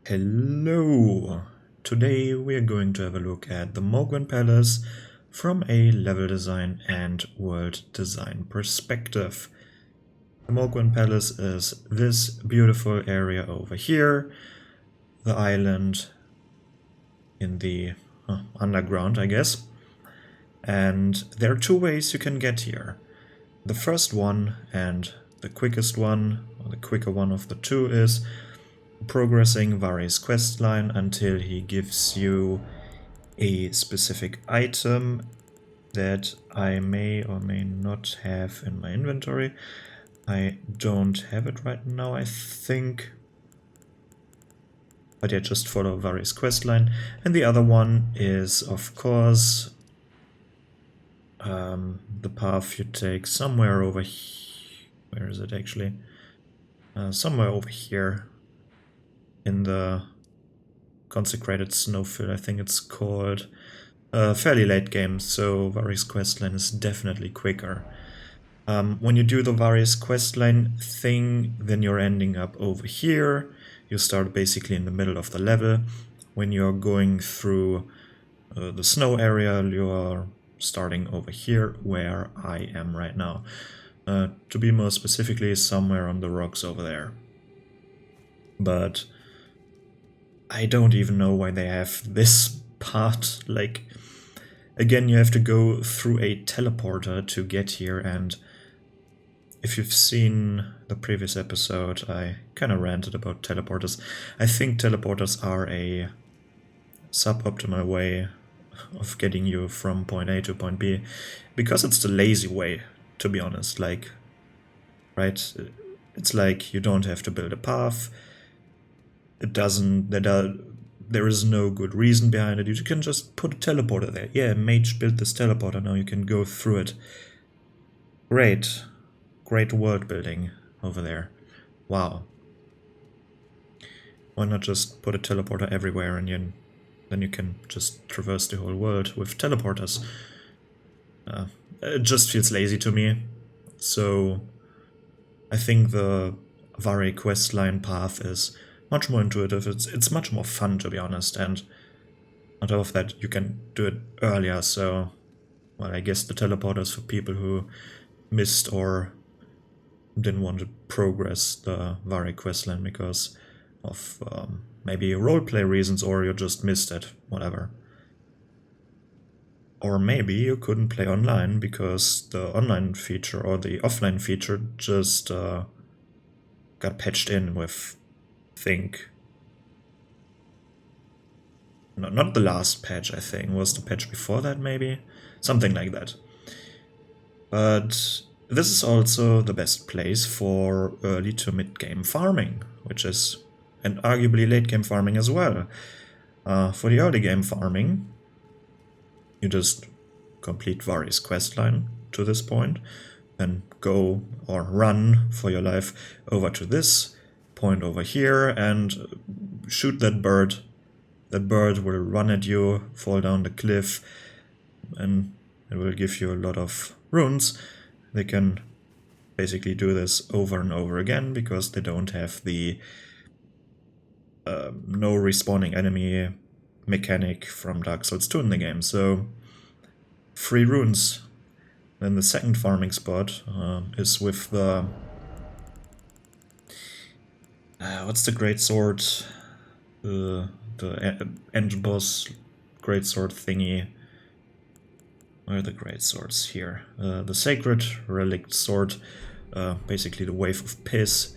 Hello! Today we are going to have a look at the Mohgwyn Palace from a level design and world design perspective. The Mohgwyn Palace is this beautiful area over here, the island in the underground, I guess. And there are two ways you can get here. The first one and the quickest one, or the quicker one of the two, is progressing Vari's quest line until he gives you a specific item that I may or may not have in my inventory. I don't have it right now, I think. But yeah, just follow Vari's quest line. And the other one is, of course, the path you take somewhere over here. Where is it actually? Somewhere over here. In the consecrated snowfield, I think it's called. Fairly late game, so Vari's questline is definitely quicker. When you do the Vari's questline thing, then you're ending up over here. You start basically in the middle of the level. When you're going through the snow area, you're starting over here, where I am right now. To be more specifically, somewhere on the rocks over there. But I don't even know why they have this part. Like, again, you have to go through a teleporter to get here, and if you've seen the previous episode, I kind of ranted about teleporters. I think teleporters are a suboptimal way of getting you from point A to point B, because it's the lazy way, to be honest. Like, right? It's like you don't have to build a path. It doesn't, there is no good reason behind it. You can just put a teleporter there. Yeah, mage built this teleporter, now you can go through it. Great. Great world building over there. Wow. Why not just put a teleporter everywhere and then you can just traverse the whole world with teleporters. It just feels lazy to me. So I think the Vari questline path is much more intuitive. It's much more fun, to be honest, and on top of that, you can do it earlier. So, well, I guess the teleporters for people who missed or didn't want to progress the Vari questline because of maybe roleplay reasons, or you just missed it, whatever. Or maybe you couldn't play online because the online feature or the offline feature just got patched in with, think, no, not the last patch, I think, was the patch before that, maybe? Something like that. But this is also the best place for early to mid-game farming, which is, and arguably late-game farming as well. For the early game farming, you just complete Vari's questline to this point, and go or run for your life over to this point over here and shoot that bird. That bird will run at you, fall down the cliff, and it will give you a lot of runes. They can basically do this over and over again because they don't have the no respawning enemy mechanic from Dark Souls 2 in the game. So, free runes. Then the second farming spot is with the what's the great sword? The end boss great sword thingy. Where are the great swords here? The sacred relic sword, basically the wave of piss.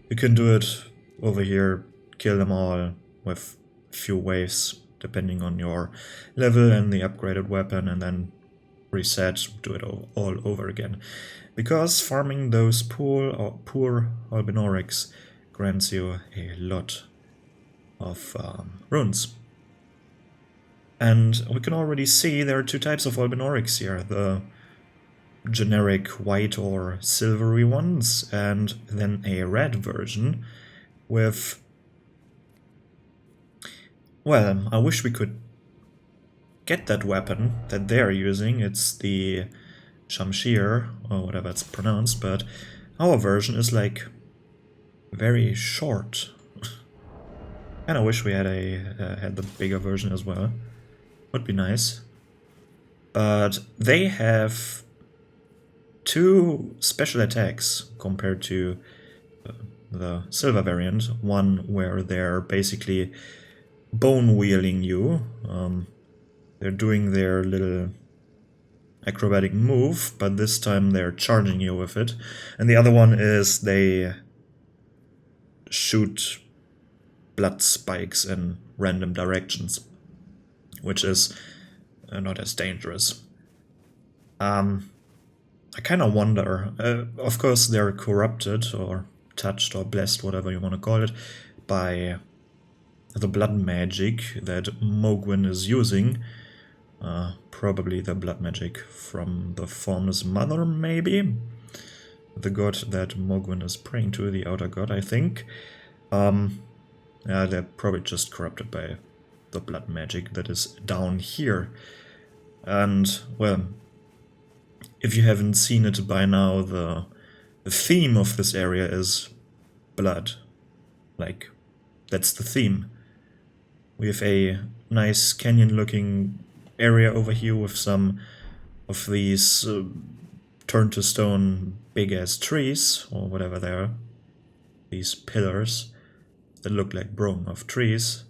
You can do it over here, kill them all with a few waves depending on your level and the upgraded weapon, and then reset, do it all over again. Because farming those poor Albinorics grants you a lot of runes. And we can already see there are two types of Albinorics here. The generic white or silvery ones, and then a red version with... Well, I wish we could get that weapon that they're using. It's the Shamshir, or whatever it's pronounced, but our version is like very short. And I wish we had had the bigger version as well. Would be nice. But they have 2 special attacks compared to the silver variant. One where they're basically bone wheeling you. They're doing their little acrobatic move, but this time they're charging you with it. And the other one is they shoot blood spikes in random directions, which is not as dangerous. I kind of wonder, of course they're corrupted or touched or blessed, whatever you want to call it, by the blood magic that Mohgwyn is using. Probably the blood magic from the Formless Mother, maybe? The god that Mohgwyn is praying to, the outer god, I think. Yeah, they're probably just corrupted by the blood magic that is down here. And, well, if you haven't seen it by now, the theme of this area is blood. Like, that's the theme. We have a nice canyon-looking area over here with some of these turned to stone big-ass trees, or whatever they are. These pillars that look like brome of trees.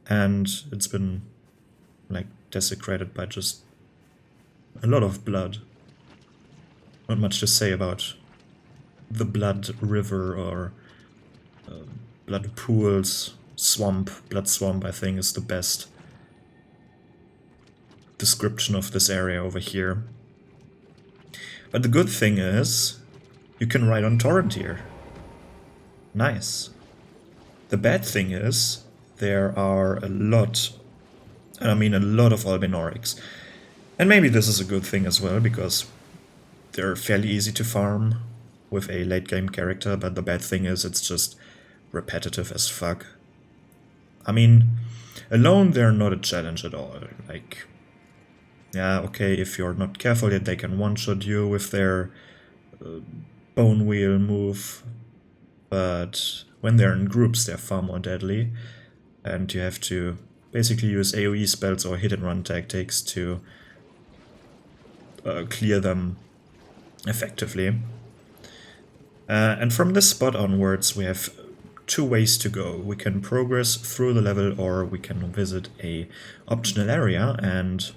And it's been, like, desecrated by just a lot of blood. Not much to say about the blood river or blood pools. Swamp, blood swamp, I think, is the best description of this area over here. But the good thing is, you can ride on torrent here. Nice. The bad thing is, there are a lot, and I mean a lot of Albinorics. And maybe this is a good thing as well, because they're fairly easy to farm with a late game character, but the bad thing is it's just repetitive as fuck. I mean, alone they're not a challenge at all. Like, yeah, okay, if you're not careful yet, they can one-shot you with their bone wheel move, but when they're in groups they're far more deadly, and you have to basically use AoE spells or hit-and-run tactics to clear them effectively. And from this spot onwards we have 2 ways to go. We can progress through the level, or we can visit a optional area, and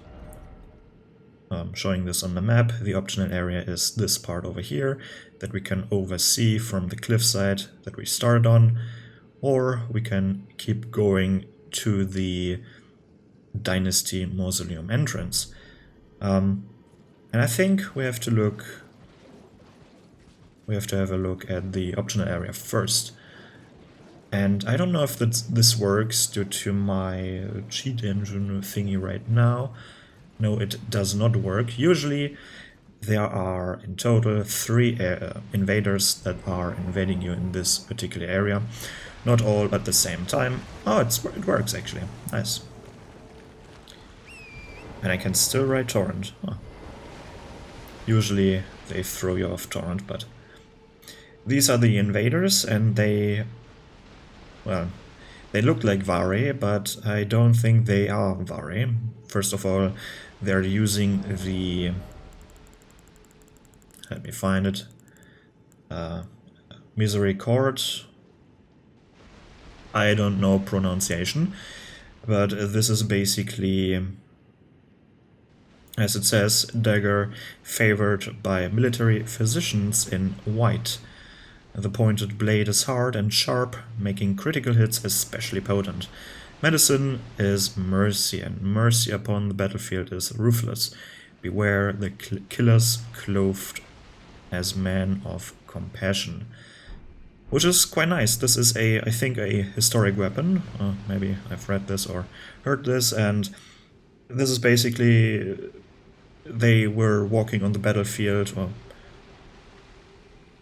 showing this on the map, the optional area is this part over here that we can oversee from the cliffside that we started on, or we can keep going to the Dynasty Mausoleum entrance. And I think we have to have a look at the optional area first. And I don't know if this works due to my cheat engine thingy right now. No, it does not work. Usually there are in total 3 invaders that are invading you in this particular area. Not all at the same time. Oh, it works actually. Nice. And I can still ride torrent. Oh. Usually they throw you off torrent, but these are the invaders, and they, well, they look like Vari, but I don't think they are Vari. First of all, they're using the, let me find it, Misericord. I don't know pronunciation, but this is basically, as it says, dagger favored by military physicians in white. The pointed blade is hard and sharp, making critical hits especially potent. Medicine is mercy, and mercy upon the battlefield is ruthless. Beware the killers clothed as men of compassion. Which is quite nice. This is I think a historic weapon. Maybe I've read this or heard this, and this is basically, they were walking on the battlefield, or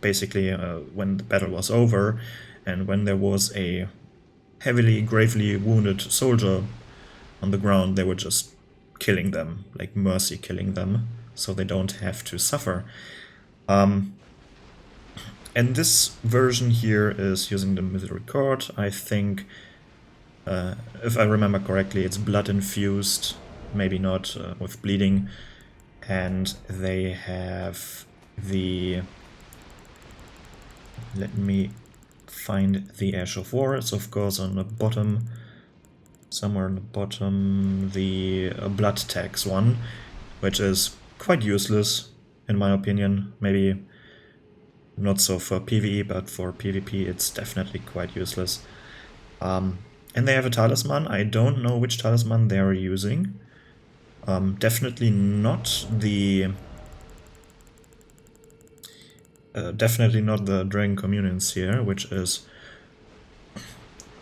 basically when the battle was over, and when there was a heavily, gravely wounded soldier on the ground, they were just killing them, like mercy killing them, so they don't have to suffer. And this version here is using the military cord. I think, if I remember correctly, it's blood infused, maybe not with bleeding. And they have the... Let me find the Ash of War. It's of course on the bottom, somewhere on the bottom, the blood tax one, which is quite useless in my opinion. Maybe not so for PvE, but for PvP it's definitely quite useless. And they have a talisman. I don't know which talisman they're using. Definitely not the... definitely not the Dragon Communions here, which is...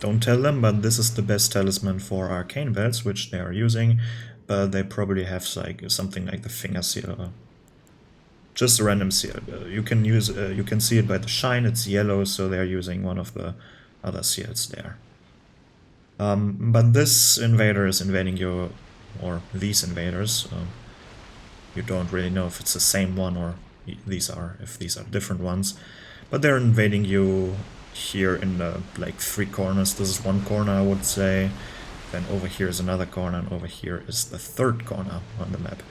Don't tell them, but this is the best talisman for arcane belts, which they are using. But they probably have like something like the finger seal. Just a random seal. You can use, you can see it by the shine. It's yellow, so they're using one of the other seals there. But this invader is invading you, or these invaders. You don't really know if it's the same one or if these are different ones. But they're invading you here in the like 3 corners. This is one corner, I would say. Then over here is another corner, and over here is the 3rd corner on the map.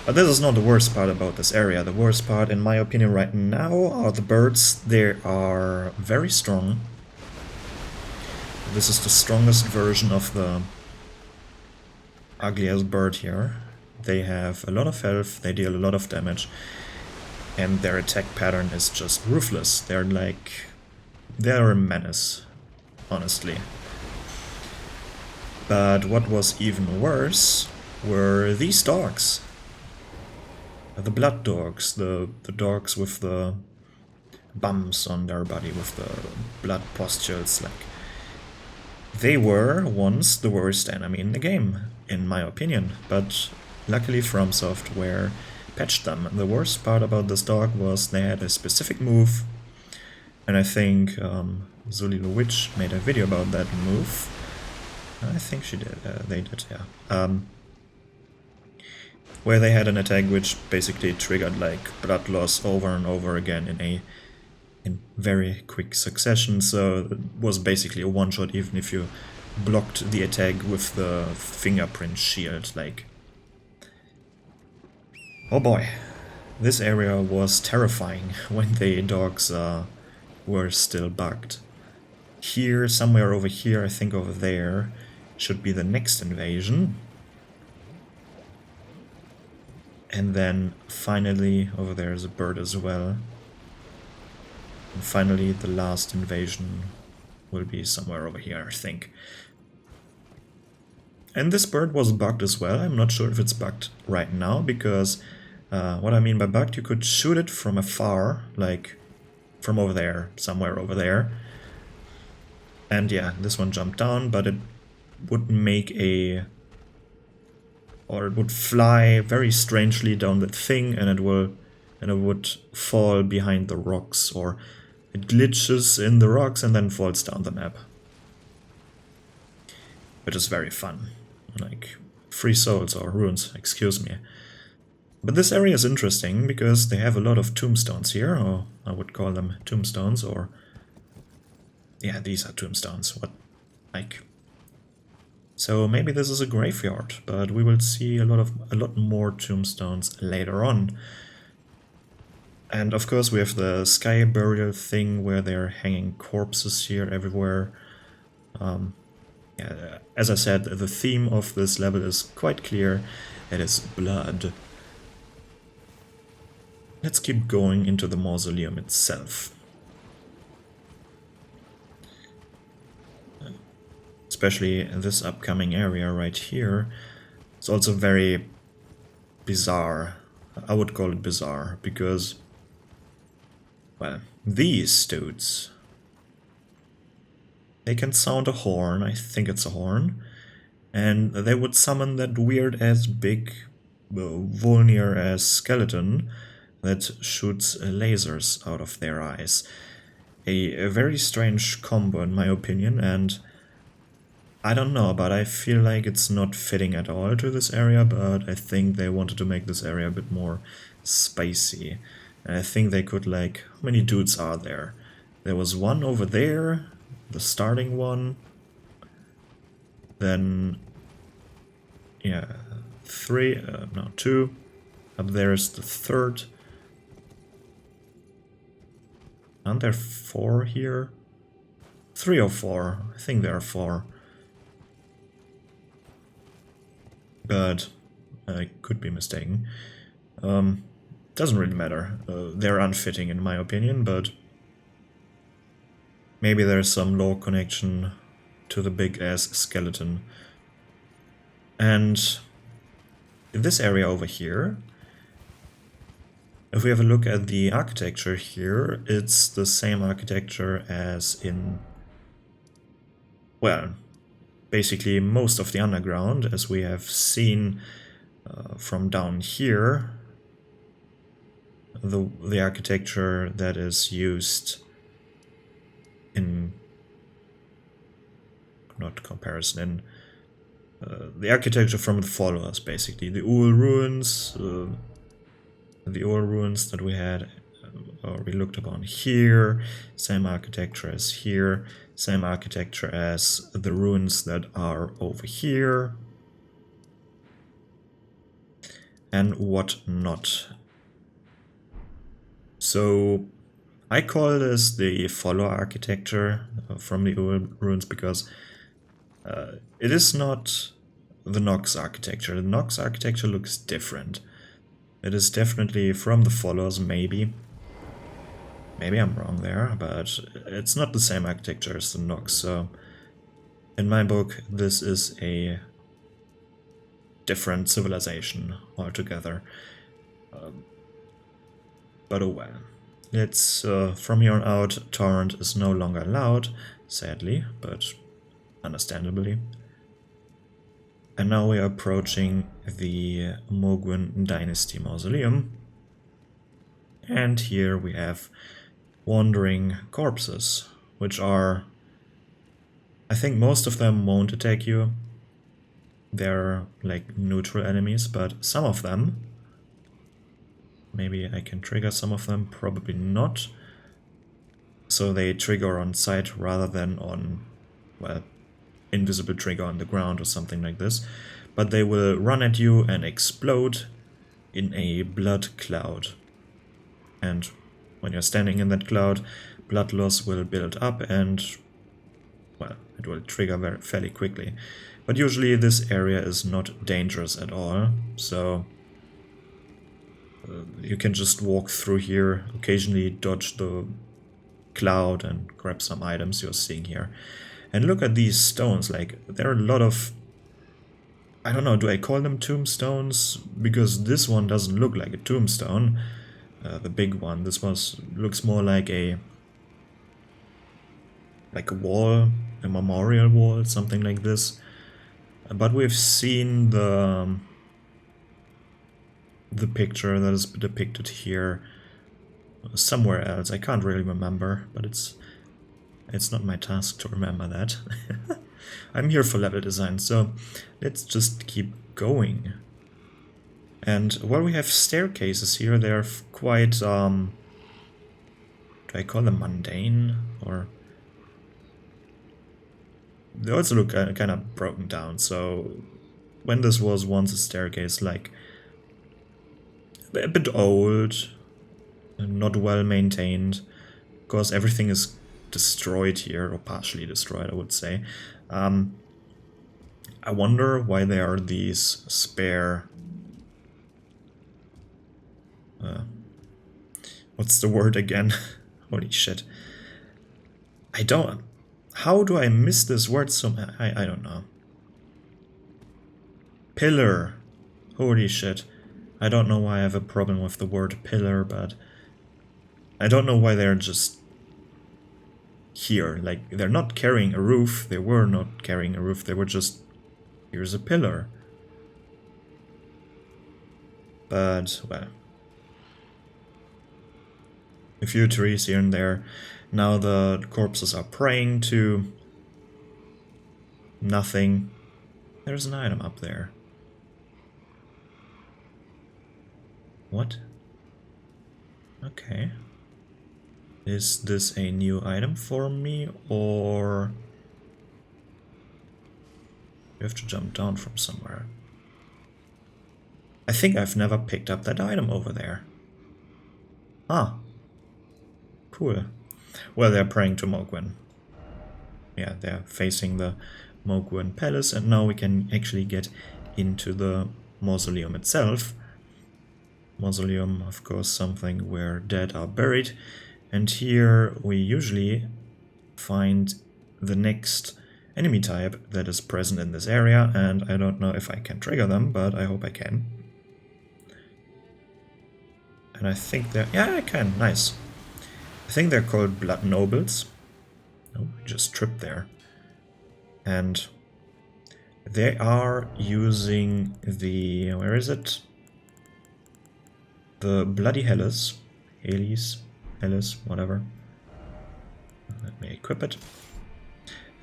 But this is not the worst part about this area. The worst part, in my opinion, right now are the birds. They are very strong. This is the strongest version of the ugliest bird here. They have a lot of health, they deal a lot of damage, and their attack pattern is just ruthless. They're a menace, honestly. But what was even worse were these dogs. The blood dogs, the dogs with the bumps on their body, with the blood pustules, like... They were once the worst enemy in the game, in my opinion, but luckily From Software patched them. The worst part about this dog was they had a specific move, and I think Zully the Witch made a video about that move. I think she did, they did, yeah. Where they had an attack which basically triggered like blood loss over and over again in very quick succession, so it was basically a one-shot even if you blocked the attack with the fingerprint shield, like... Oh boy, this area was terrifying when the dogs were still bugged. Here, somewhere over here, I think over there, should be the next invasion. And then finally, over there is a bird as well. And finally, the last invasion will be somewhere over here, I think. And this bird was bugged as well. I'm not sure if it's bugged right now, because what I mean by bugged, you could shoot it from afar, like from over there, somewhere over there. And yeah, this one jumped down, but it would make a... or it would fly very strangely down that thing, and it would fall behind the rocks, or it glitches in the rocks and then falls down the map. Which is very fun. Like, free souls or runes, excuse me. But this area is interesting because they have a lot of tombstones here, or I would call them tombstones, or... yeah, these are tombstones, what, like... So maybe this is a graveyard, but we will see a lot more tombstones later on. And of course we have the sky burial thing where they're hanging corpses here everywhere. Yeah, as I said, the theme of this level is quite clear. It is blood. Let's keep going into the mausoleum itself. Especially this upcoming area right here. It's also very bizarre. I would call it bizarre, because, well, these dudes, they can sound a horn, I think it's a horn, and they would summon that weird ass big Volnir ass skeleton that shoots lasers out of their eyes. A very strange combo in my opinion, and I don't know, but I feel like it's not fitting at all to this area, but I think they wanted to make this area a bit more spicy. And I think they could, like, how many dudes are there? There was one over there, the starting one. Then, yeah, two. Up there is the third. Aren't there 4 here? 3 or 4. I think there are 4. But I could be mistaken. Doesn't really matter. They're unfitting in my opinion, but maybe there's some lore connection to the big-ass skeleton. And in this area over here, if we have a look at the architecture here, it's the same architecture as in, well, basically most of the underground, as we have seen from down here. The architecture that is used in, not comparison, in the architecture from the followers, basically the Uhl ruins, that we had, or we looked upon here, same architecture as here, same architecture as the ruins that are over here, and whatnot. So I call this the follower architecture from the Uhl ruins because it is not the Nox architecture. The Nox architecture looks different. It is definitely from the followers, maybe. Maybe I'm wrong there, but it's not the same architecture as the Nox, so in my book this is a different civilization altogether. But oh well. It's from here on out, torrent is no longer allowed, sadly, but understandably. And now we are approaching the Mohgwyn Dynasty Mausoleum. And here we have wandering corpses, which are, I think most of them won't attack you. They're like neutral enemies, but some of them, maybe I can trigger some of them, probably not. So they trigger on sight rather than on, well, invisible trigger on the ground or something like this. But they will run at you and explode in a blood cloud. And when you're standing in that cloud, blood loss will build up and, well, it will trigger fairly quickly. But usually this area is not dangerous at all, so you can just walk through here, occasionally dodge the cloud and grab some items you're seeing here. And look at these stones, like, there are a lot of, I don't know, do I call them tombstones? Because this one doesn't look like a tombstone, the big one. This one looks more like a wall, a memorial wall, something like this. But we've seen the picture that is depicted here somewhere else. I can't really remember, but it's not my task to remember that. I'm here for level design, so let's just keep going. And while we have staircases here, they're quite, do I call them mundane? Or they also look kind of broken down, so when this was once a staircase, like, a bit old, not well maintained, because everything is destroyed here, or partially destroyed, I would say. I wonder why there are these spare... what's the word again? Holy shit. I don't... How do I miss this word so... I don't know. Pillar. Holy shit. I don't know why I have a problem with the word pillar, but... I don't know why they're just... here. Like, they're not carrying a roof. They were not carrying a roof. They were just... here's a pillar. But, well... a few trees here and there. Now the corpses are praying to... nothing. There's an item up there. What? Okay. Is this a new item for me, or you have to jump down from somewhere? I think I've never picked up that item over there. Ah, cool. Well, they're praying to Mohgwyn. Yeah, they're facing the Mohgwyn Palace, and now we can actually get into the mausoleum itself. Mausoleum, of course, something where dead are buried, and here we usually find the next enemy type that is present in this area, and I don't know if I can trigger them, but I hope I can. And I think they're... yeah, I can, nice. I think they're called Blood Nobles. Oh, just tripped there. And they are using the... where is it? The Bloody Hellas. Hellas, whatever. Let me equip it.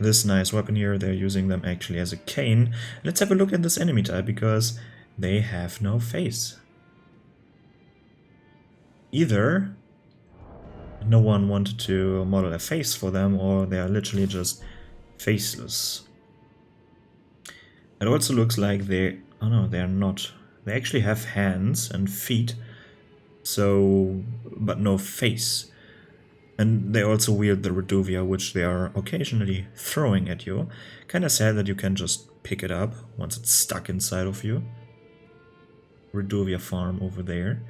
This nice weapon here, they're using them actually as a cane. Let's have a look at this enemy type, because they have no face. Either no one wanted to model a face for them, or they are literally just faceless. It also looks like they... oh no, they are not. They actually have hands and feet, so... but no face. And they also wield the Reduvia, which they are occasionally throwing at you. Kinda sad that you can just pick it up once it's stuck inside of you. Reduvia farm over there.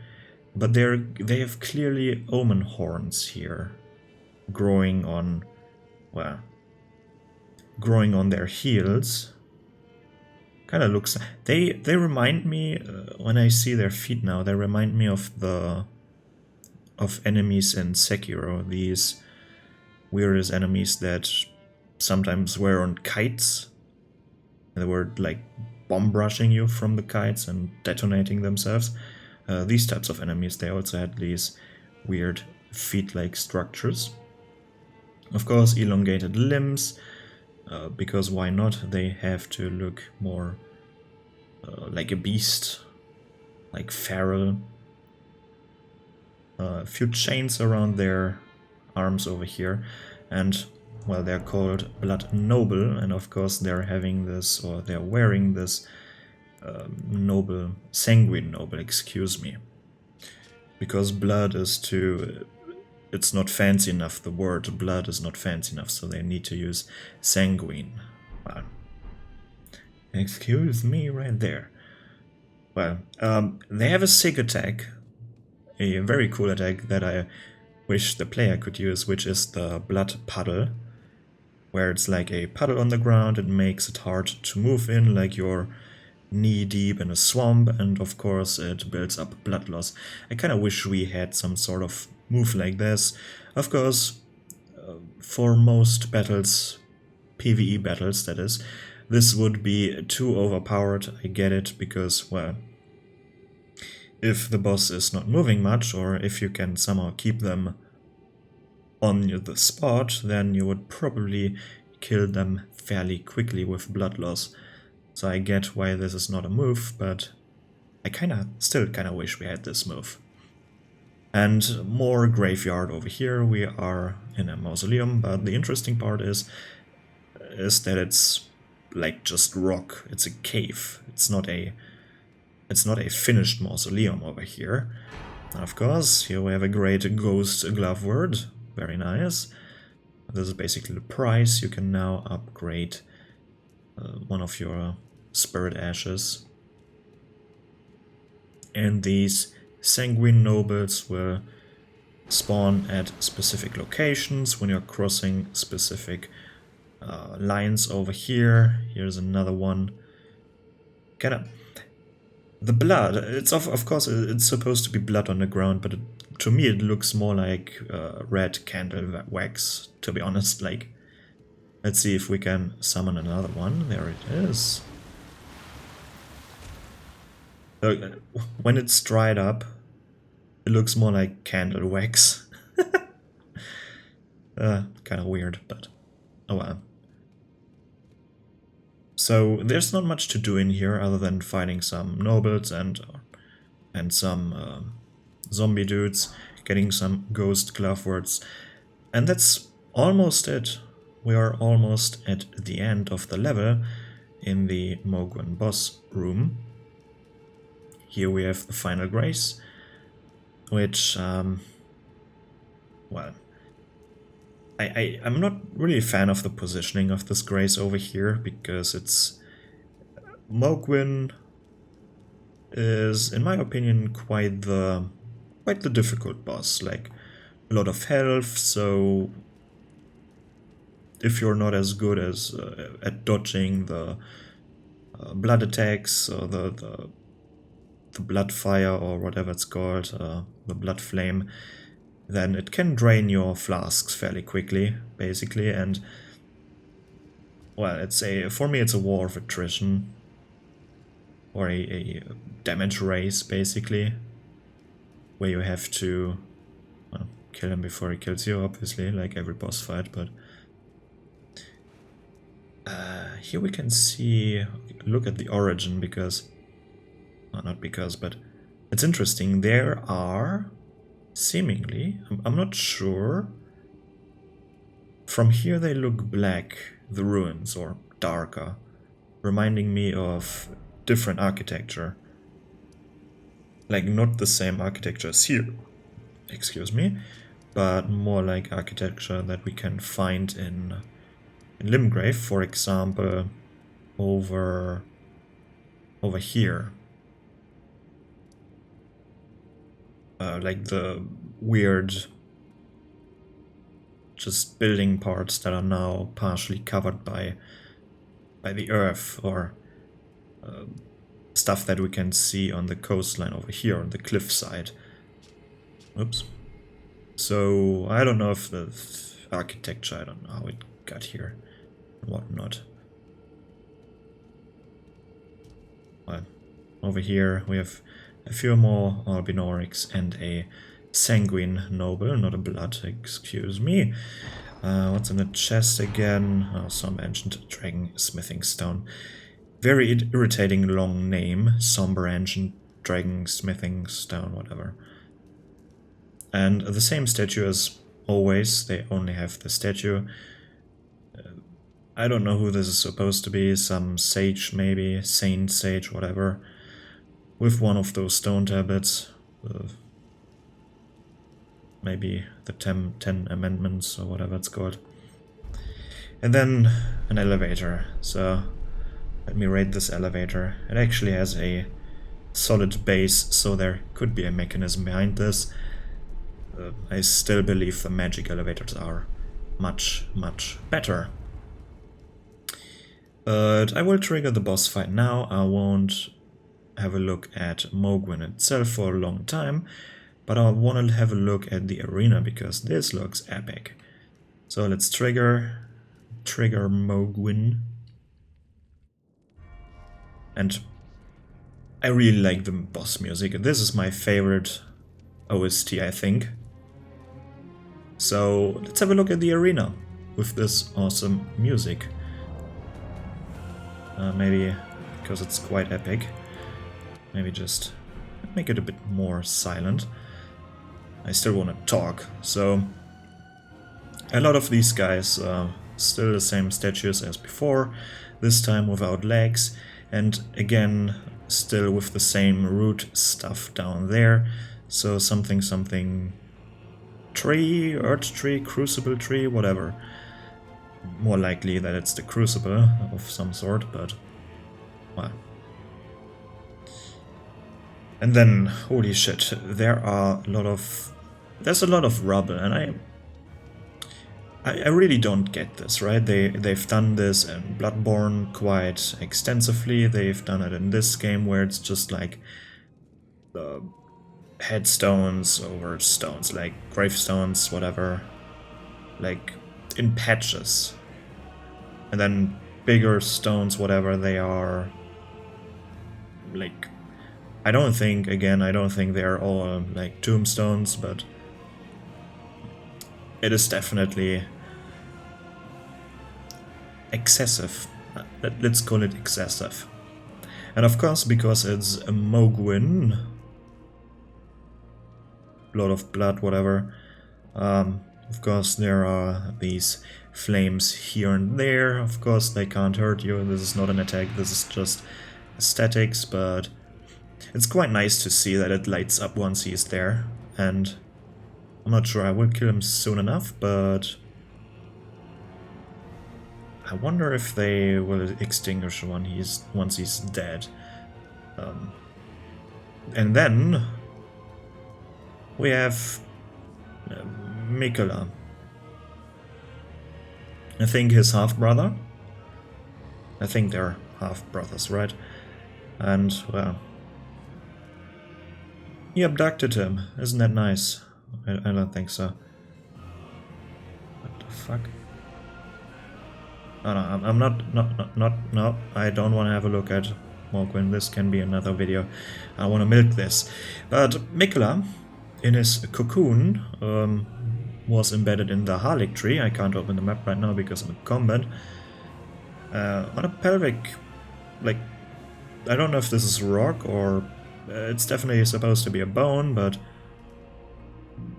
But they have clearly omen horns here, growing on, well, growing on their heels. Kind of looks... they remind me, when I see their feet now, they remind me of enemies in Sekiro, these weirdest enemies that sometimes were on kites. They were like bomb brushing you from the kites and detonating themselves. These types of enemies, they also had these weird feet-like structures. Of course, elongated limbs, because why not? They have to look more like a beast, like feral. A few chains around their arms over here, and well, they're called Blood Noble, and of course they're having this, or they're wearing this noble, sanguine noble, excuse me, because blood is too... it's not fancy enough, the word blood is not fancy enough, so they need to use sanguine. Well, excuse me right there. Well, they have a sick attack, a very cool attack that I wish the player could use, which is the Blood Puddle, where it's like a puddle on the ground. It makes it hard to move in, like you're knee-deep in a swamp, and of course it builds up blood loss. I kind of wish we had some sort of move like this. Of course, for most battles, PvE battles that is, this would be too overpowered, I get it, because, well, if the boss is not moving much, or if you can somehow keep them on the spot, then you would probably kill them fairly quickly with blood loss. So I get why this is not a move, but I still kinda wish we had this move. And more graveyard over here. We are in a mausoleum, but the interesting part is that it's like just rock. It's a cave. It's not a finished mausoleum over here. And of course, here we have a great ghost glove word. Very nice. This is basically the price. You can now upgrade one of your spirit ashes. And these sanguine nobles will spawn at specific locations when you're crossing specific lines over here. Here's another one. The blood, it's of course it's supposed to be blood on the ground, but to me it looks more like red candle wax, to be honest. Like, let's see if we can summon another one. There it is. When it's dried up, it looks more like candle wax. Kind of weird, but oh well. So there's not much to do in here other than fighting some nobles and some zombie dudes. getting some ghost glove words. And that's almost it. We are almost at the end of the level in the Mohgwyn boss room. Here we have the final grace, which, well, I'm not really a fan of the positioning of this grace over here, because it's... Mohgwyn is, in my opinion, quite the difficult boss. Like, a lot of health, so if you're not as good as at dodging the blood attacks or the blood fire or whatever it's called, the blood flame, then it can drain your flasks fairly quickly, basically. And well, for me it's a war of attrition, or a damage race, basically, where you have to, well, kill him before he kills you, obviously, like every boss fight. But here we can see, look at the origin, because, well, not because, but it's interesting. There are seemingly, I'm not sure, from here they look black, the ruins, or darker, reminding me of different architecture. Like, not the same architecture as here, excuse me, but more like architecture that we can find in Limgrave, for example, over here. Like the weird just building parts that are now partially covered by the earth, or stuff that we can see on the coastline over here on the cliffside. Oops. So I don't know if the architecture, I don't know how it got here and whatnot. Well, over here we have a few more albinorics and a sanguine noble, not a blood, excuse me. What's in the chest again? Oh, some ancient dragon smithing stone. Very irritating long name, somber ancient dragon smithing stone, whatever. And the same statue as always, they only have the statue. I don't know who this is supposed to be, some sage maybe, saint, sage, whatever, with one of those stone tablets. Maybe the 10 amendments or whatever it's called. And then an elevator. So let me rate this elevator. It actually has a solid base, so there could be a mechanism behind this. I still believe the magic elevators are much, much better. But I will trigger the boss fight now. I won't have a look at Mohgwyn itself for a long time, but I want to have a look at the arena, because this looks epic. So let's trigger Mohgwyn. And I really like the boss music. This is my favorite OST, I think. So let's have a look at the arena with this awesome music. Maybe because it's quite epic, maybe just make it a bit more silent. I still want to talk. So a lot of these guys still the same statues as before, this time without legs, and again still with the same root stuff down there. So something tree, earth tree, crucible tree, whatever. More likely that it's the crucible of some sort, but well. And then, holy shit, there's a lot of rubble, and I really don't get this, right? They've done this in Bloodborne quite extensively. They've done it in this game, where it's just like headstones over stones, like gravestones, whatever, like in patches. And then bigger stones, whatever they are, like, I don't think they're all like tombstones, but it is definitely excessive. Let's call it excessive. And of course, because it's a Mohgwyn, lot of blood, whatever. Of course, there are these flames here and there. Of course, they can't hurt you. This is not an attack, this is just aesthetics, but it's quite nice to see that it lights up once he's there. And I'm not sure I will kill him soon enough, but I wonder if they will extinguish once he's dead. And then we have Mikola. I think his half-brother. I think they're half-brothers, right? And, well, he abducted him. Isn't that nice? I don't think so. What the fuck? Oh, no, I'm not, no, I don't want to have a look at Mohgwyn. This can be another video. I want to milk this. But Mikola, in his cocoon, was embedded in the Harlic tree. I can't open the map right now because I'm in combat. On a pelvic, like, I don't know if this is rock or it's definitely supposed to be a bone, but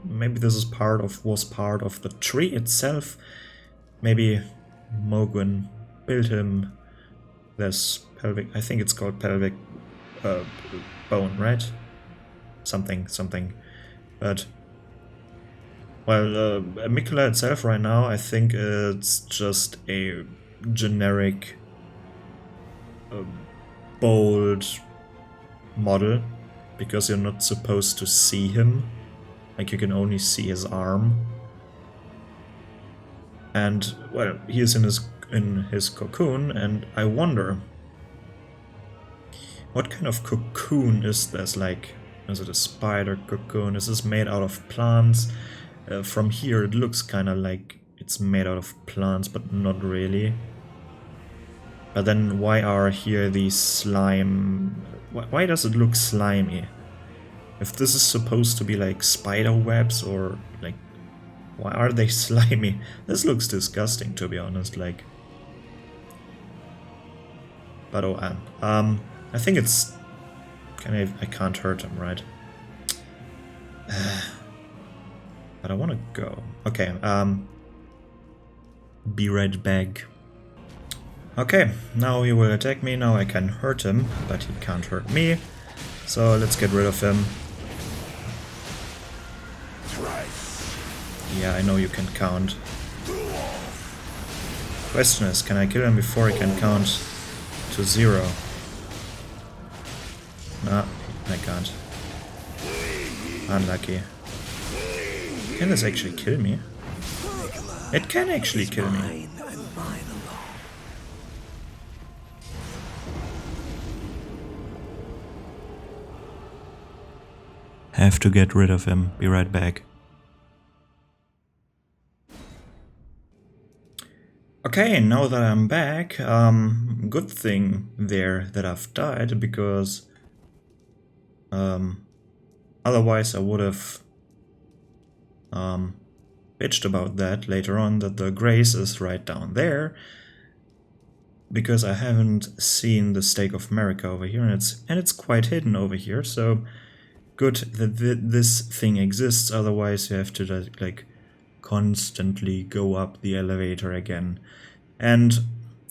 maybe this is was part of the tree itself. Maybe Mohgwyn built him this pelvic, I think it's called pelvic bone, right? Something. But, well, Mikola itself right now, I think it's just a generic bold model, because you're not supposed to see him. Like, you can only see his arm. And, well, he is in his cocoon, and I wonder, what kind of cocoon is this? Like, is it a spider cocoon? Is this made out of plants? From here it looks kind of like it's made out of plants, but not really. But then why are here these slime... Why does it look slimy? If this is supposed to be like spider webs or like... Why are they slimy? This looks disgusting, to be honest, like... But oh, I think it's... I can't hurt him, right? But I want to go. Okay, be right back. Okay, now he will attack me, now I can hurt him, but he can't hurt me. So let's get rid of him. Yeah, I know you can count. Question is, can I kill him before he can count to 0? No, I can't. Unlucky. Can this actually kill me? It can actually kill me. Have to get rid of him. Be right back. Okay, now that I'm back, good thing there that I've died, because otherwise I would have bitched about that later on, that the grace is right down there, because I haven't seen the Stake of America over here, and it's quite hidden over here, so good that this thing exists, otherwise you have to like constantly go up the elevator again. And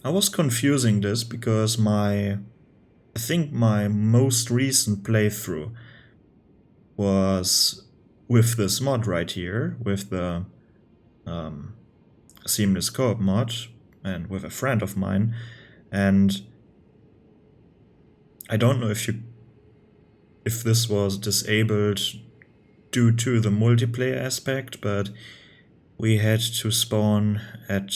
I was confusing this because I think my most recent playthrough was with this mod right here, with the Seamless Co-op mod, and with a friend of mine, and I don't know if this was disabled due to the multiplayer aspect, but we had to spawn at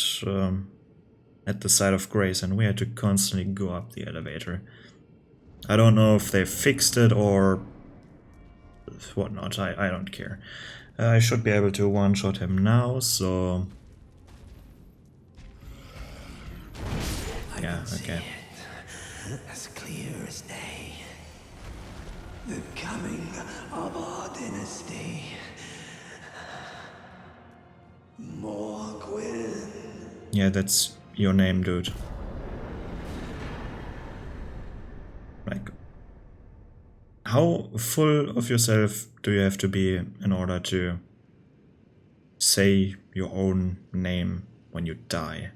the site of grace, and we had to constantly go up the elevator. I don't know if they fixed it or whatnot, I don't care. I should be able to one-shot him now, so... Yeah, okay. As clear as day. The coming of our dynasty. Mohgwyn. Yeah, that's your name, dude. Like, how full of yourself do you have to be in order to say your own name when you die?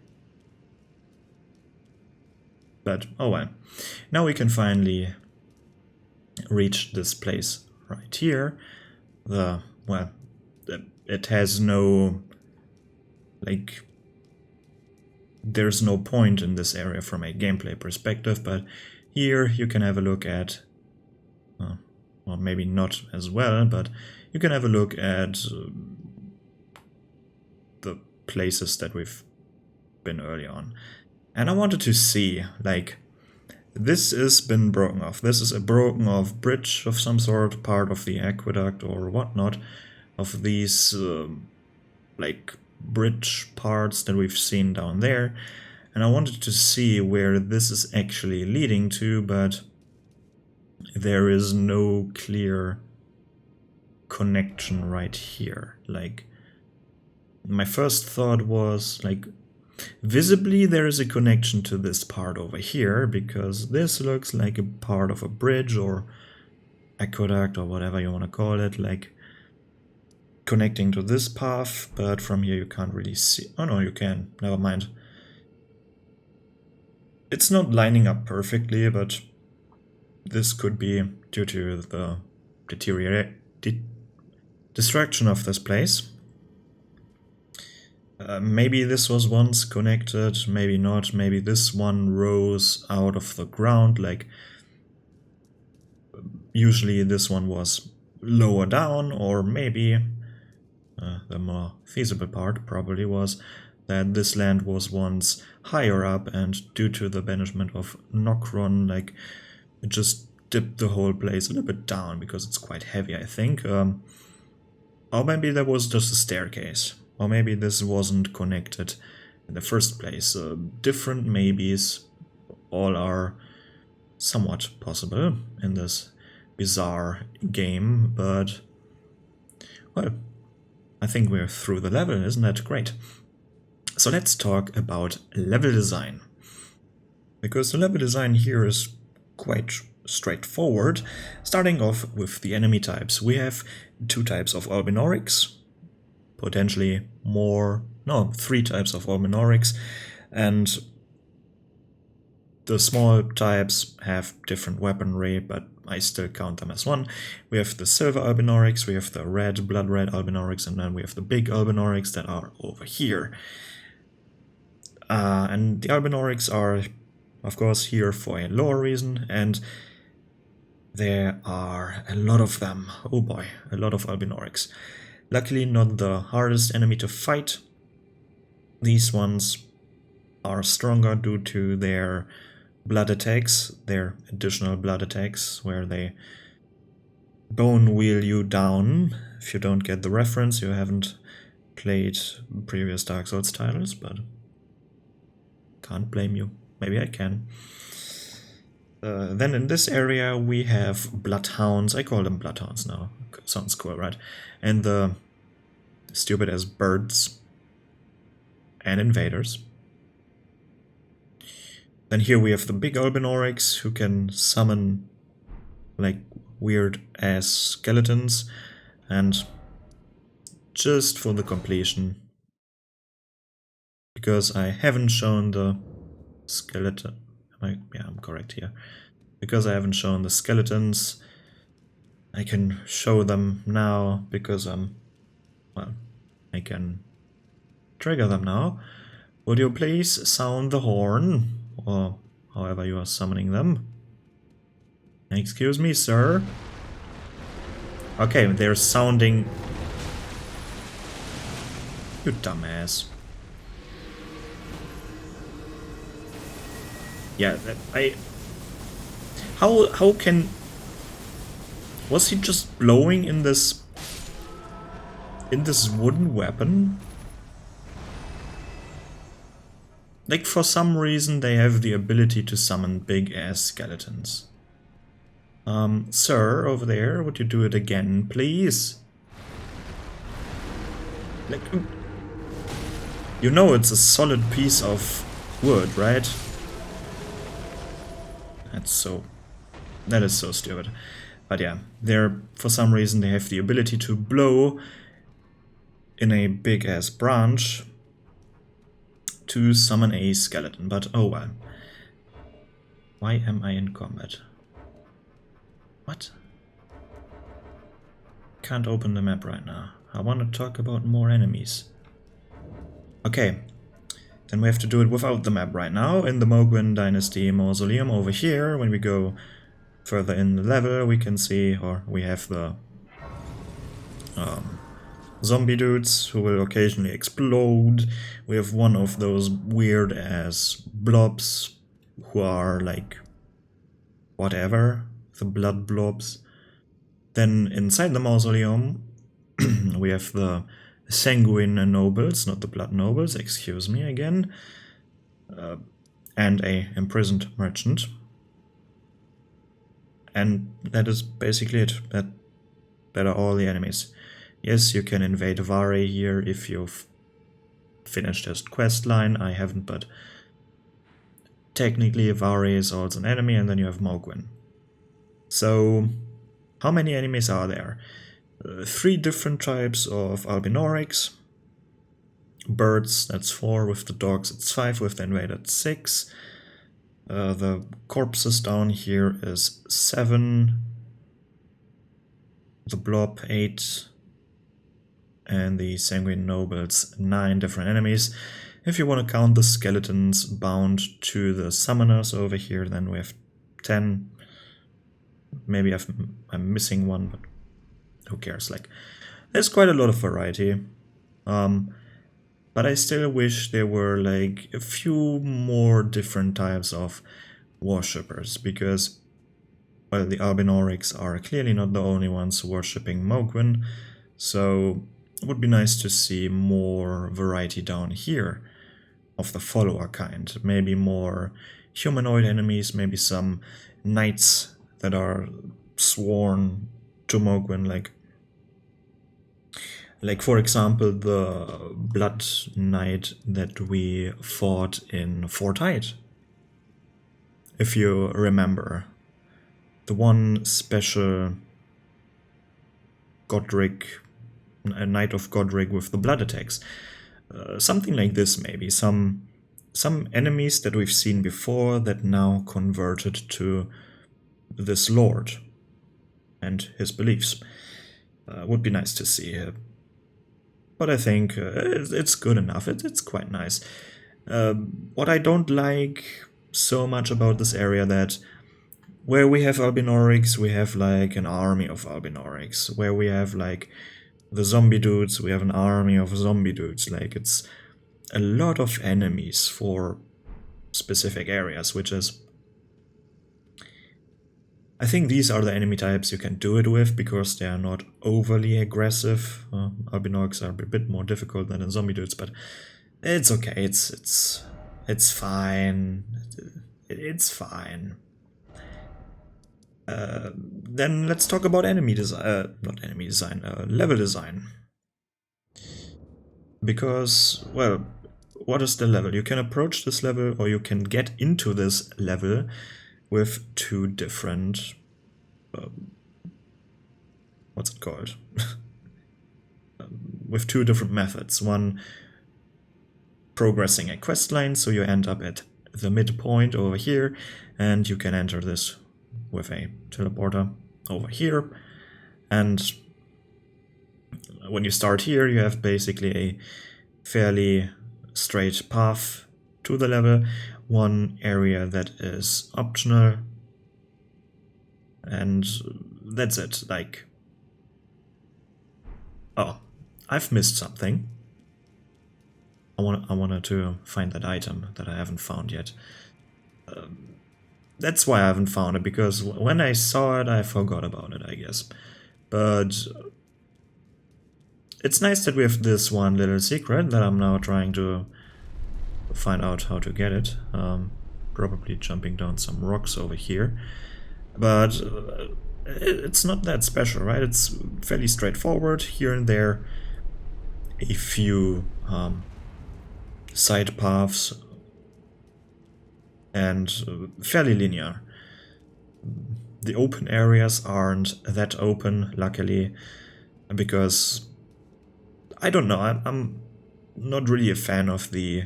But oh well. Now we can finally reach this place right here. It has no, like, there's no point in this area from a gameplay perspective, but here you can have a look at, well, maybe not as well, but you can have a look at the places that we've been early on. And I wanted to see, like, this has been broken off. This is a broken off bridge of some sort, part of the aqueduct or whatnot, of these, like, bridge parts that we've seen down there. And I wanted to see where this is actually leading to, but there is no clear connection right here. Like, my first thought was, like, visibly there is a connection to this part over here, because this looks like a part of a bridge or aqueduct or whatever you want to call it, like connecting to this path, but from here you can't really see. Oh no, you can, never mind. It's not lining up perfectly, but this could be due to the destruction of this place. Maybe this was once connected, maybe not. Maybe this one rose out of the ground, like usually this one was lower down, or maybe the more feasible part probably was that this land was once higher up, and due to the banishment of Nokron, like, it just dipped the whole place a little bit down because it's quite heavy, I think. Or maybe there was just a staircase. Or maybe this wasn't connected in the first place. Different maybes all are somewhat possible in this bizarre game, but, well, I think we're through the level, isn't that great? So let's talk about level design. Because the level design here is quite straightforward. Starting off with the enemy types. We have 2 types of Albinaurics. Potentially three types of Albinaurics, and the small types have different weaponry, but I still count them as one. We have the silver Albinaurics, we have the blood red Albinaurics, and then we have the big Albinaurics that are over here. And the Albinaurics are, of course, here for a lore reason, and there are a lot of them. Oh boy, a lot of Albinaurics. Luckily not the hardest enemy to fight. These ones are stronger due to their blood attacks, their additional blood attacks, where they bone wheel you down. If you don't get the reference, you haven't played previous Dark Souls titles, but can't blame you. Maybe I can. Then in this area we have bloodhounds. I call them bloodhounds now. Sounds cool, right? And the stupid as birds and invaders. Then here we have the big Albinaurics who can summon like weird ass skeletons. And just for the completion, because I haven't shown the skeleton. Yeah, I'm correct here. Because I haven't shown the skeletons, I can show them now because I can trigger them now. Would you please sound the horn, or however you are summoning them? Excuse me, sir. Okay, they're sounding. You dumbass. Yeah, how can... Was he just blowing in this wooden weapon? Like, for some reason they have the ability to summon big ass skeletons. Sir, over there, would you do it again, please? Like, you know it's a solid piece of wood, right? That is so stupid. But yeah, for some reason they have the ability to blow in a big-ass branch to summon a skeleton, but oh well. Why am I in combat? What? Can't open the map right now. I want to talk about more enemies. Okay, then we have to do it without the map right now. In the Mohgwyn Dynasty Mausoleum over here, when we go further in the level, we can see, or we have the zombie dudes who will occasionally explode. We have one of those weird ass blobs who are like whatever, the blood blobs. Then inside the mausoleum we have the sanguine nobles, not the blood nobles, excuse me again, and a imprisoned merchant. And that is basically it. That are all the enemies. Yes, you can invade Vare here if you've finished this quest line. I haven't, but technically Vare is also an enemy, and then you have Mohgwyn. So, how many enemies are there? 3 different types of Albinaurics. Birds, that's 4, with the dogs it's 5, with the invader it's 6. The corpses down here is 7. The blob 8. And the sanguine nobles 9 different enemies. If you want to count the skeletons bound to the summoners over here, then we have 10. Maybe I'm missing one, but who cares? Like, there's quite a lot of variety. But I still wish there were like a few more different types of worshippers, because, well, the Albinaurics are clearly not the only ones worshipping Mohgwyn, so it would be nice to see more variety down here of the follower kind. Maybe more humanoid enemies, maybe some knights that are sworn to Mohgwyn, like for example the Blood Knight that we fought in Fort Hyde. If you remember, the one special Godric, a Knight of Godric with the blood attacks. Something like this maybe, some enemies that we've seen before that now converted to this lord and his beliefs. Would be nice to see. But I think it's good enough. It's quite nice. What I don't like so much about this area, that where we have Albinaurics, we have like an army of Albinaurics. Where we have like the zombie dudes, we have an army of zombie dudes. Like, it's a lot of enemies for specific areas, which is... I think these are the enemy types you can do it with, because they are not overly aggressive. Albinaurics are a bit more difficult than the zombie dudes, but it's okay. It's fine. It's fine. Then let's talk about enemy design. Not enemy design. Level design. Because, well, what is the level? You can approach this level, or you can get into this level with 2 different, what's it called? With 2 different methods. One, progressing a quest line, so you end up at the midpoint over here, and you can enter this with a teleporter over here. And when you start here, you have basically a fairly straight path to the level. One area that is optional, and that's it. Like, oh, I've missed something. I wanted to find that item that I haven't found yet. That's why I haven't found it, because when I saw it, I forgot about it, I guess. But it's nice that we have this one little secret that I'm now trying to find out how to get it. Probably jumping down some rocks over here. But it's not that special, right? It's fairly straightforward. Here and there, a few side paths, and fairly linear. The open areas aren't that open, luckily, because I don't know, I'm not really a fan of the...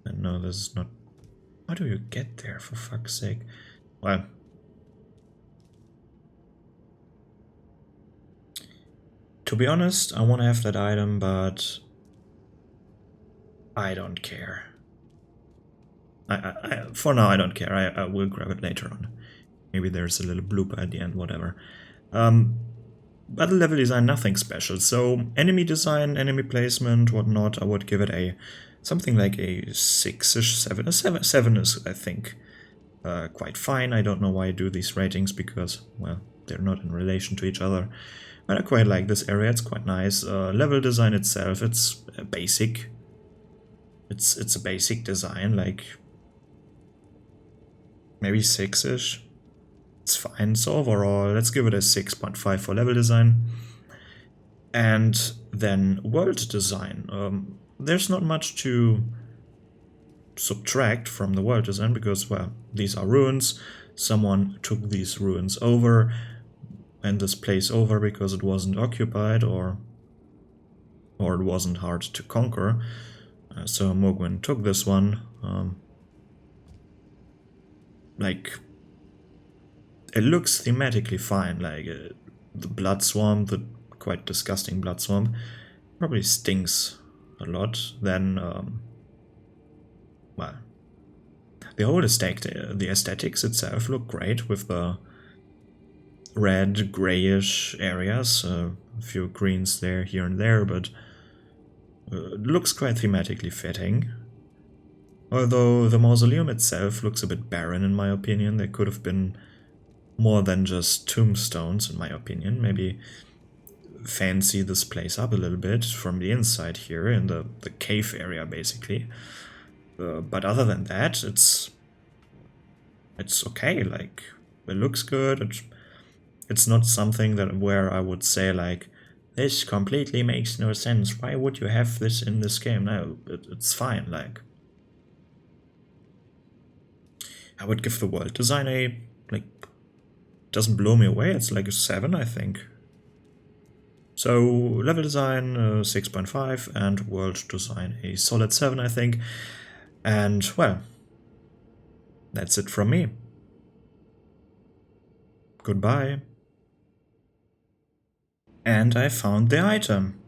No, this is not... How do you get there, for fuck's sake? Well, to be honest, I want to have that item, but I don't care. For now, I don't care. I will grab it later on. Maybe there's a little blooper at the end, whatever. Battle level design, nothing special. So enemy design, enemy placement, whatnot, I would give it a something like a 6-ish, 7. A 7 is, I think, quite fine. I don't know why I do these ratings because, well, they're not in relation to each other. But I quite like this area. It's quite nice. Level design itself, it's basic. It's a basic design, like maybe 6-ish. It's fine. So overall, let's give it a 6.5 for level design. And then world design. There's not much to subtract from the world design because, well, these are ruins. Someone took these ruins over and this place over because it wasn't occupied or it wasn't hard to conquer. So Mohgwyn took this one. Like, it looks thematically fine. Like the blood swamp, the quite disgusting blood swamp, probably stings a lot. Then, well, the whole the aesthetics itself look great with the red, grayish areas, a few greens there, here and there, but it looks quite thematically fitting. Although the mausoleum itself looks a bit barren in my opinion. There could have been more than just tombstones in my opinion. Maybe fancy this place up a little bit from the inside here in the cave area basically. But other than that, it's okay. Like, it looks good. It's not something that where I would say like, this completely makes no sense. Why would you have this in this game? No, it's fine. Like, I would give the world design a, like, doesn't blow me away. It's like a 7, I think. So level design 6.5 and world design a solid 7, I think. And well, that's it from me. Goodbye. And I found the item.